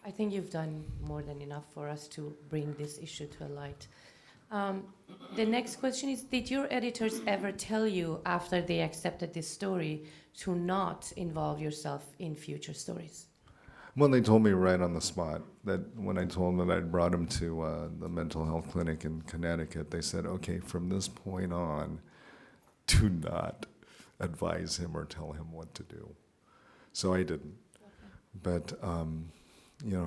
I think you've done more than enough for us to bring this issue to a light. Um, the next question is, did your editors ever tell you after they accepted this story to not involve yourself in future stories? Well, they told me right on the spot that when I told them that I'd brought him to the mental health clinic in Connecticut, they said, okay, from this point on, do not advise him or tell him what to do. So I didn't. But,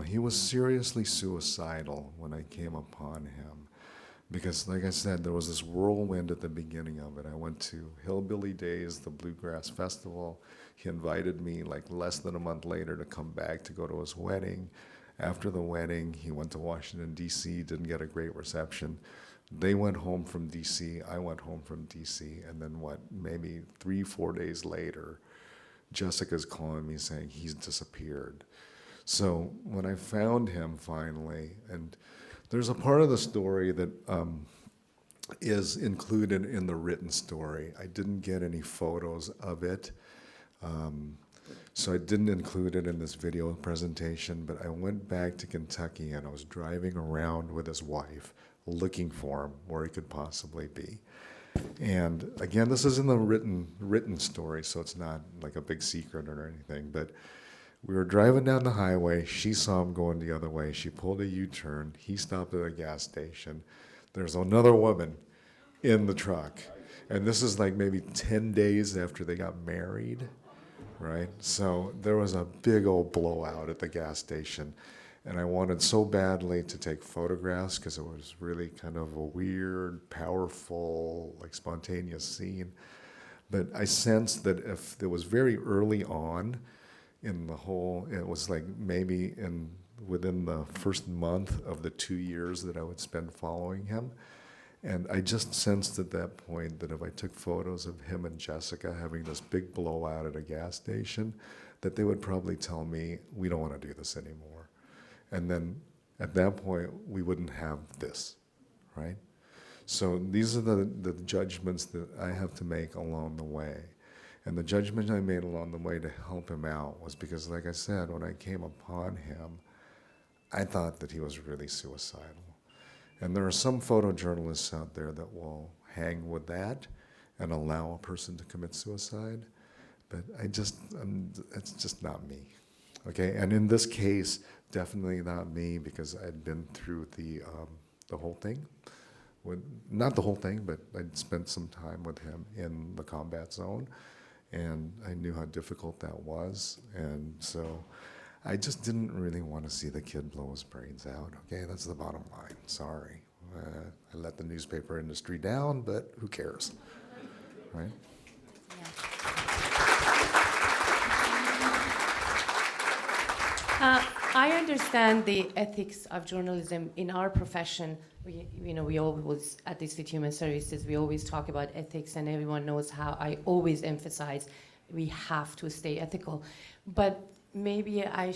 he was seriously suicidal when I came upon him. Because, like I said, there was this whirlwind at the beginning of it. I went to Hillbilly Days, the Bluegrass Festival. He invited me like less than a month later to come back to go to his wedding. After the wedding, he went to Washington, D.C., didn't get a great reception. They went home from D.C., I went home from D.C., and then maybe 3-4 days later, Jessica's calling me saying he's disappeared. So when I found him finally, and there's a part of the story that is included in the written story. I didn't get any photos of it, so I didn't include it in this video presentation, but I went back to Kentucky and I was driving around with his wife looking for him where he could possibly be. And again, this is in the written story, so it's not like a big secret or anything, but we were driving down the highway. She saw him going the other way. She pulled a U-turn. He stopped at a gas station. There's another woman in the truck. And this is like maybe 10 days after they got married, right? So there was a big old blowout at the gas station. And I wanted so badly to take photographs because it was really kind of a weird, powerful, like spontaneous scene. But I sensed that if it was very early on, it was like maybe within the first month of the 2 years that I would spend following him. And I just sensed at that point that if I took photos of him and Jessica having this big blowout at a gas station, that they would probably tell me, we don't want to do this anymore. And then at that point, we wouldn't have this, right? So these are the judgments that I have to make along the way. And the judgment I made along the way to help him out was because, like I said, when I came upon him, I thought that he was really suicidal. And there are some photojournalists out there that will hang with that and allow a person to commit suicide. But it's just not me. Okay, and in this case, definitely not me because I'd been through the whole thing. Not the whole thing, but I'd spent some time with him in the combat zone. And I knew how difficult that was. And so I just didn't really want to see the kid blow his brains out. Okay, that's the bottom line. Sorry. I let the newspaper industry down, but who cares, right? I understand the ethics of journalism in our profession. We always, at Institute Human Services, we always talk about ethics, and everyone knows how I always emphasize we have to stay ethical. But maybe I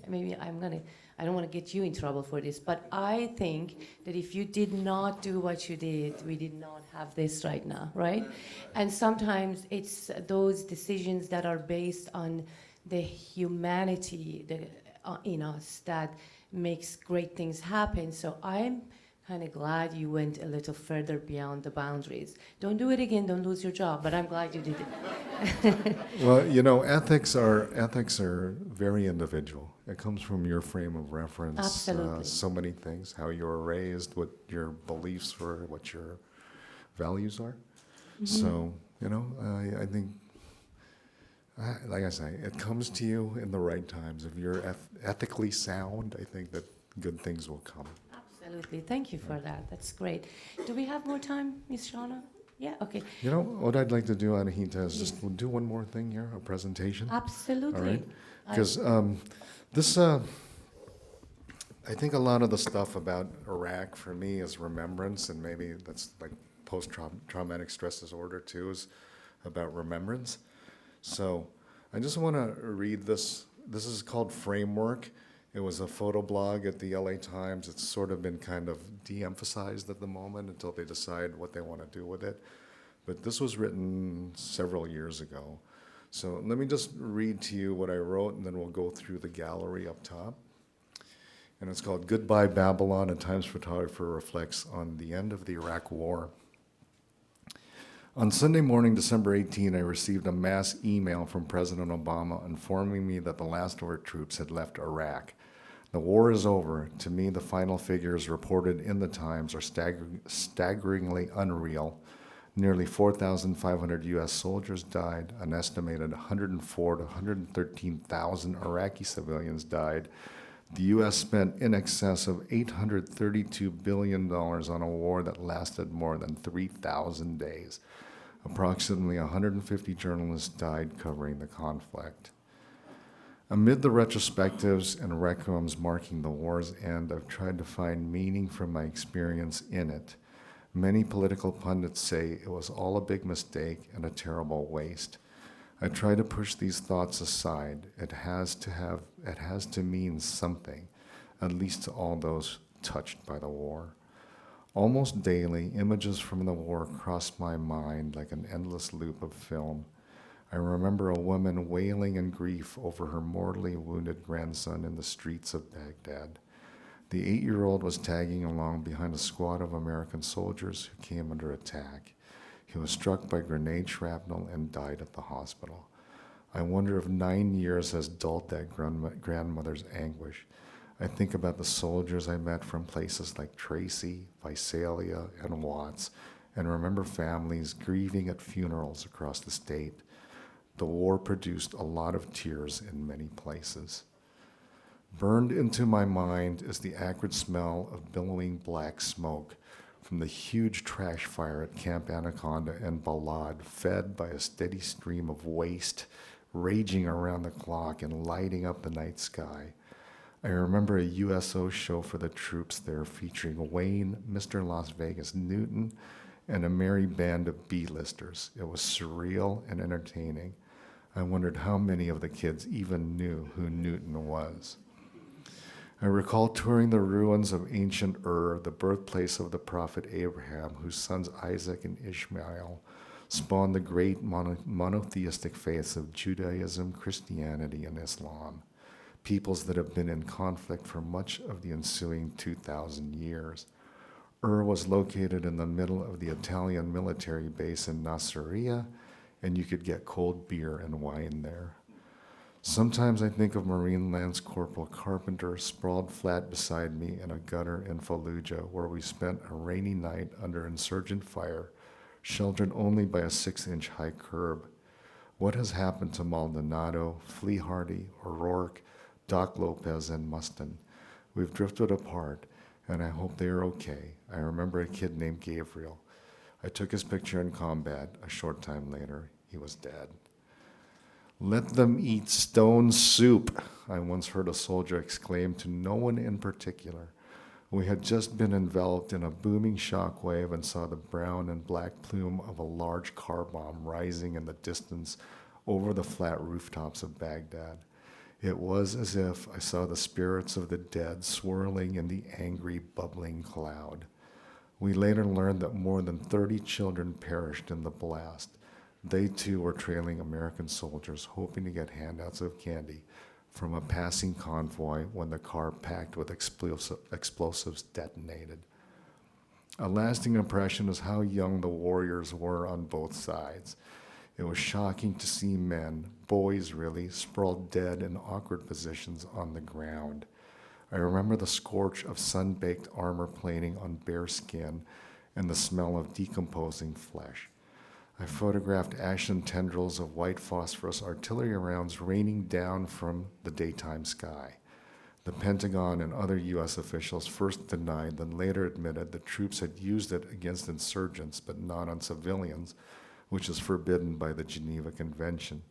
don't want to get you in trouble for this, but I think that if you did not do what you did, we did not have this right now, right? And sometimes it's those decisions that are based on the humanity in us that makes great things happen. So I'm kind of glad you went a little further beyond the boundaries. Don't do it again, don't lose your job, but I'm glad you did it. Well, ethics are very individual. It comes from your frame of reference. Absolutely. So many things, how you were raised, what your beliefs were, what your values are. Mm-hmm. So, I think, like I say, it comes to you in the right times. If you're ethically sound, I think that good things will come. Absolutely. Thank you for that. That's great. Do we have more time, Ms. Shauna? Yeah, okay. What I'd like to do, Anahita, is just do one more thing here, a presentation. Absolutely. All right? Because I think a lot of the stuff about Iraq for me is remembrance, and maybe that's like post-traumatic stress disorder too, is about remembrance. So I just want to read this. This is called Framework. It was a photo blog at the LA Times. It's sort of been kind of de-emphasized at the moment until they decide what they want to do with it. But this was written several years ago. So let me just read to you what I wrote, and then we'll go through the gallery up top. And it's called Goodbye Babylon, a Times photographer reflects on the end of the Iraq War. On Sunday morning, December 18, I received a mass email from President Obama informing me that the last of our troops had left Iraq. The war is over. To me, the final figures reported in the Times are staggeringly unreal. Nearly 4,500 U.S. soldiers died. An estimated 104 to 113,000 Iraqi civilians died. The U.S. spent in excess of $832 billion on a war that lasted more than 3,000 days. Approximately 150 journalists died covering the conflict. Amid the retrospectives and requiems marking the war's end, I've tried to find meaning from my experience in it. Many political pundits say it was all a big mistake and a terrible waste. I try to push these thoughts aside. It has to mean something, at least to all those touched by the war. Almost daily, images from the war cross my mind like an endless loop of film. I remember a woman wailing in grief over her mortally wounded grandson in the streets of Baghdad. The 8-year-old was tagging along behind a squad of American soldiers who came under attack. He was struck by grenade shrapnel and died at the hospital. I wonder if 9 years has dulled that grandmother's anguish. I think about the soldiers I met from places like Tracy, Visalia, and Watts, and remember families grieving at funerals across the state. The war produced a lot of tears in many places. Burned into my mind is the acrid smell of billowing black smoke from the huge trash fire at Camp Anaconda and Balad, fed by a steady stream of waste raging around the clock and lighting up the night sky. I remember a USO show for the troops there featuring Wayne, Mr. Las Vegas Newton, and a merry band of B-listers. It was surreal and entertaining. I wondered how many of the kids even knew who Newton was. I recall touring the ruins of ancient Ur, the birthplace of the prophet Abraham, whose sons Isaac and Ishmael spawned the great monotheistic faiths of Judaism, Christianity, and Islam, peoples that have been in conflict for much of the ensuing 2,000 years. Ur was located in the middle of the Italian military base in Nasiriyah, and you could get cold beer and wine there. Sometimes I think of Marine Lance Corporal Carpenter sprawled flat beside me in a gutter in Fallujah, where we spent a rainy night under insurgent fire, sheltered only by a 6-inch high curb. What has happened to Maldonado, Flea Hardy, O'Rourke, Doc Lopez, and Mustin? We've drifted apart, and I hope they are okay. I remember a kid named Gabriel. I took his picture in combat. A short time later, he was dead. Let them eat stone soup, I once heard a soldier exclaim to no one in particular. We had just been enveloped in a booming shock wave and saw the brown and black plume of a large car bomb rising in the distance over the flat rooftops of Baghdad. It was as if I saw the spirits of the dead swirling in the angry, bubbling cloud. We later learned that more than 30 children perished in the blast. They too were trailing American soldiers, hoping to get handouts of candy from a passing convoy when the car packed with explosives detonated. A lasting impression is how young the warriors were on both sides. It was shocking to see men, boys really, sprawled dead in awkward positions on the ground. I remember the scorch of sun-baked armor plating on bare skin and the smell of decomposing flesh. I photographed ashen tendrils of white phosphorus artillery rounds raining down from the daytime sky. The Pentagon and other U.S. officials first denied, then later admitted that troops had used it against insurgents, but not on civilians, which is forbidden by the Geneva Convention.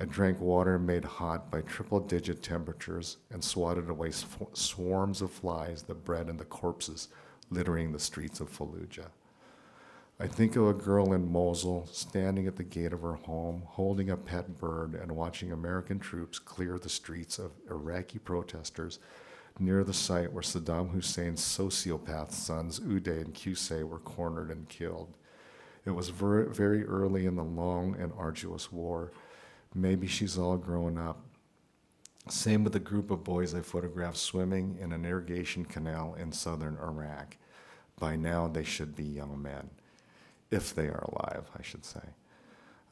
I drank water made hot by triple-digit temperatures and swatted away swarms of flies that bred in the corpses littering the streets of Fallujah. I think of a girl in Mosul standing at the gate of her home, holding a pet bird and watching American troops clear the streets of Iraqi protesters near the site where Saddam Hussein's sociopath sons Uday and Qusay were cornered and killed. It was very early in the long and arduous war. Maybe she's all grown up. Same with the group of boys I photographed swimming in an irrigation canal in southern Iraq. By now, they should be young men, if they are alive, I should say.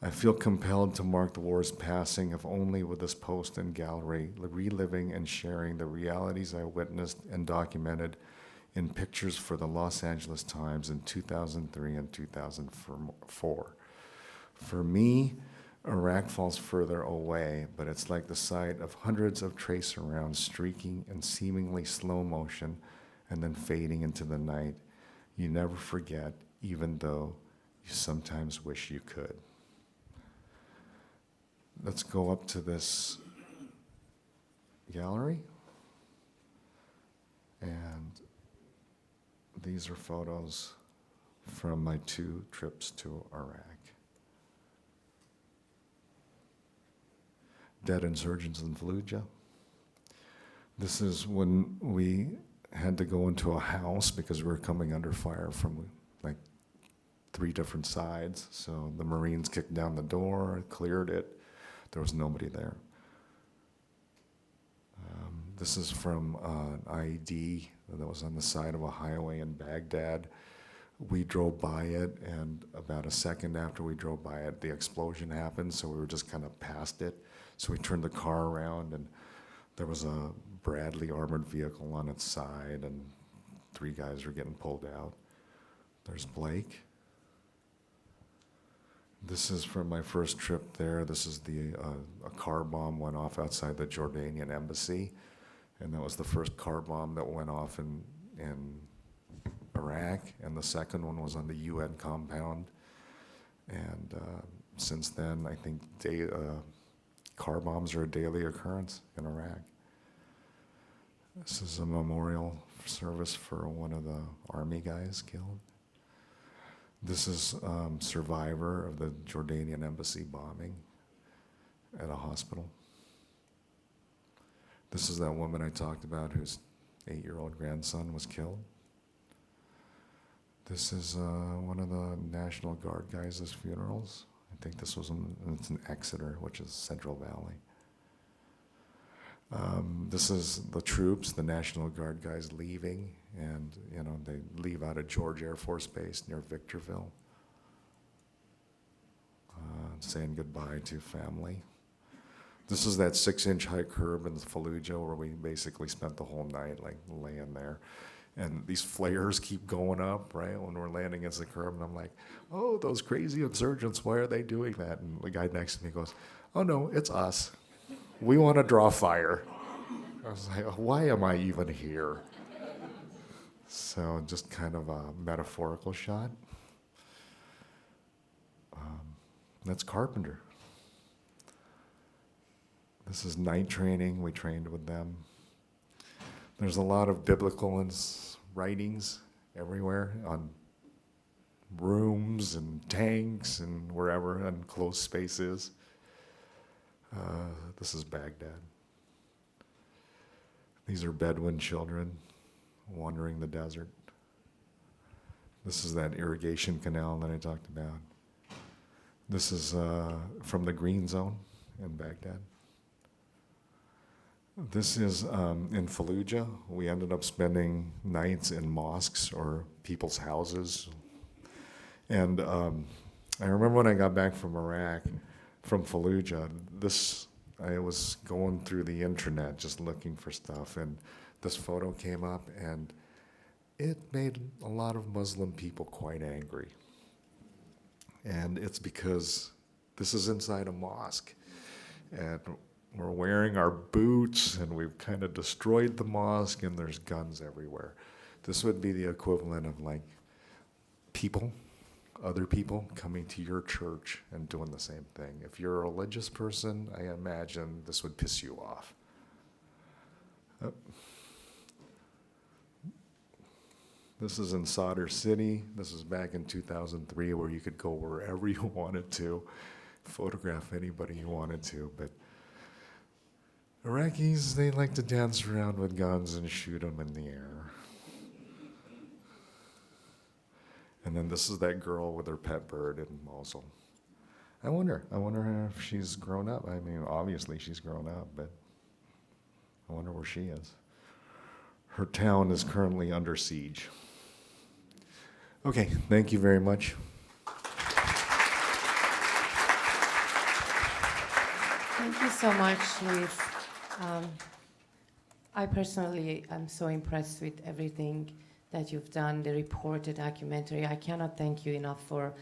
I feel compelled to mark the war's passing, if only with this post and gallery, reliving and sharing the realities I witnessed and documented in pictures for the Los Angeles Times in 2003 and 2004. For me, Iraq falls further away, but it's like the sight of hundreds of tracer rounds streaking in seemingly slow motion and then fading into the night. You never forget, even though you sometimes wish you could. Let's go up to this gallery. And these are photos from my 2 trips to Iraq. Dead insurgents in Fallujah. This is when we had to go into a house because we were coming under fire from like 3 different sides. So the Marines kicked down the door, cleared it. There was nobody there. This is from an IED that was on the side of a highway in Baghdad. We drove by it, and about a second after we drove by it, the explosion happened, so we were just kind of past it. So we turned the car around, and there was a Bradley armored vehicle on its side, and 3 guys were getting pulled out. There's Blake. This is from my first trip there. This is a car bomb went off outside the Jordanian embassy, and that was the first car bomb that went off in Iraq, and the second one was on the UN compound. And since then, I think car bombs are a daily occurrence in Iraq. This is a memorial service for one of the army guys killed. This is survivor of the Jordanian embassy bombing at a hospital. This is that woman I talked about whose 8-year-old grandson was killed. This is one of the National Guard guys' funerals. I think this was it's in Exeter, which is Central Valley. This is the troops, the National Guard guys leaving, and they leave out of George Air Force Base near Victorville, saying goodbye to family. This is that 6-inch high curb in Fallujah where we basically spent the whole night like laying there. And these flares keep going up, right, when we're landing against the curb. And I'm like, oh, those crazy insurgents, why are they doing that? And the guy next to me goes, oh, no, it's us. We want to draw fire. I was like, why am I even here? So just kind of a metaphorical shot. That's Carpenter. This is night training. We trained with them. There's a lot of biblical writings everywhere on rooms and tanks and wherever enclosed space is. This is Baghdad. These are Bedouin children wandering the desert. This is that irrigation canal that I talked about. This is from the Green Zone in Baghdad. This is in Fallujah. We ended up spending nights in mosques or people's houses. And I remember when I got back from Iraq, from Fallujah, I was going through the internet just looking for stuff, and this photo came up, and it made a lot of Muslim people quite angry. And it's because this is inside a mosque, and we're wearing our boots, and we've kind of destroyed the mosque, and there's guns everywhere. This would be the equivalent of like other people coming to your church and doing the same thing. If you're a religious person, I imagine this would piss you off. This is in Sadr City. This is back in 2003 where you could go wherever you wanted to, photograph anybody you wanted to, but Iraqis, they like to dance around with guns and shoot them in the air. And then this is that girl with her pet bird in Mosul. I wonder if she's grown up. I mean, obviously she's grown up, but I wonder where she is. Her town is currently under siege. Okay, thank you very much. Thank you so much, Luis. I personally am so impressed with everything that you've done, the report, the documentary. I cannot thank you enough for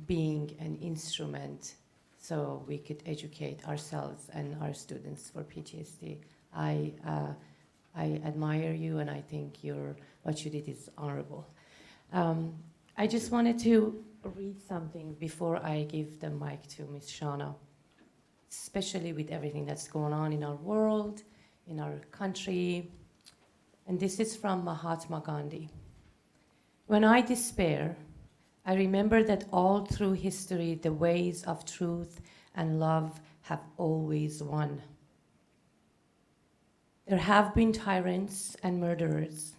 being an instrument so we could educate ourselves and our students for PTSD. I admire you, and I think what you did is honorable. I just wanted to read something before I give the mic to Ms. Shauna, especially with everything that's going on in our world, in our country. And this is from Mahatma Gandhi. When I despair, I remember that all through history, the ways of truth and love have always won. There have been tyrants and murderers,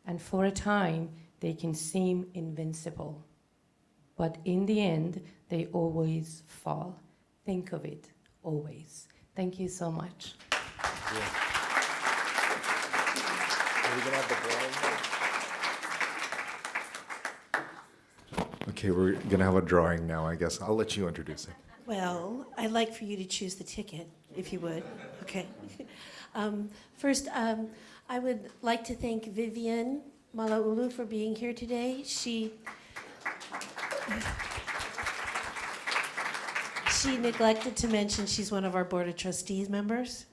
and for a time, they can seem invincible. But in the end, they always fall. Think of it, always. Thank you so much. Yeah. Are we gonna have the drawing? Okay, we're gonna have a drawing now, I guess. I'll let you introduce it. Well, I'd like for you to choose the ticket, if you would. Okay. First, I would like to thank Vivian Malaulu for being here today. She neglected to mention she's one of our Board of Trustees members.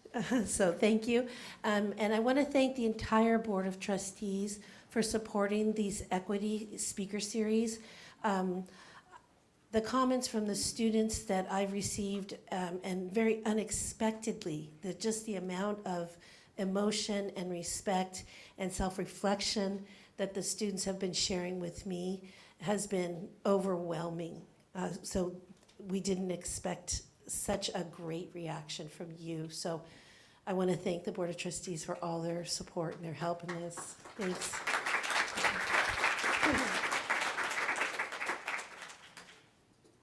So thank you. And I want to thank the entire Board of Trustees for supporting these equity speaker series. The comments from the students that I've received, and very unexpectedly, just the amount of emotion and respect and self-reflection that the students have been sharing with me has been overwhelming. So we didn't expect such a great reaction from you. So I want to thank the Board of Trustees for all their support and their help in this. Thanks.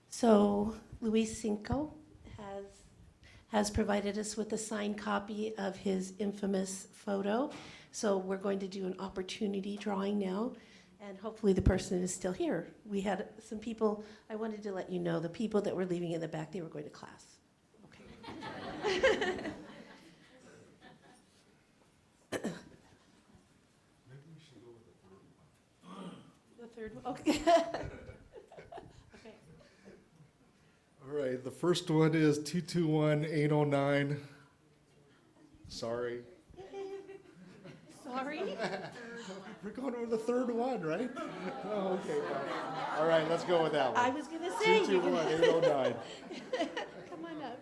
So Luis Cinco has provided us with a signed copy of his infamous photo. So we're going to do an opportunity drawing now, and hopefully the person is still here. We had some people, I wanted to let you know, the people that were leaving in the back, they were going to class. Okay. Maybe we should go with The third one? Okay. Okay. All right, the first one is 221-809. Sorry. Sorry? We're going over the third one, right? Oh, okay. All right, let's go with that one. I was going to say. 221-809. Come on up.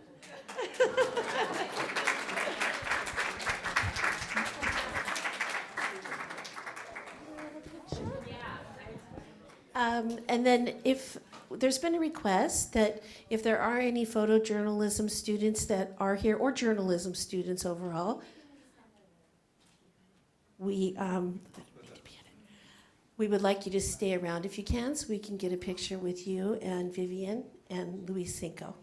And then if there's been a request that if there are any photojournalism students that are here, or journalism students overall, we would like you to stay around if you can, so we can get a picture with you and Vivian and Luis Cinco.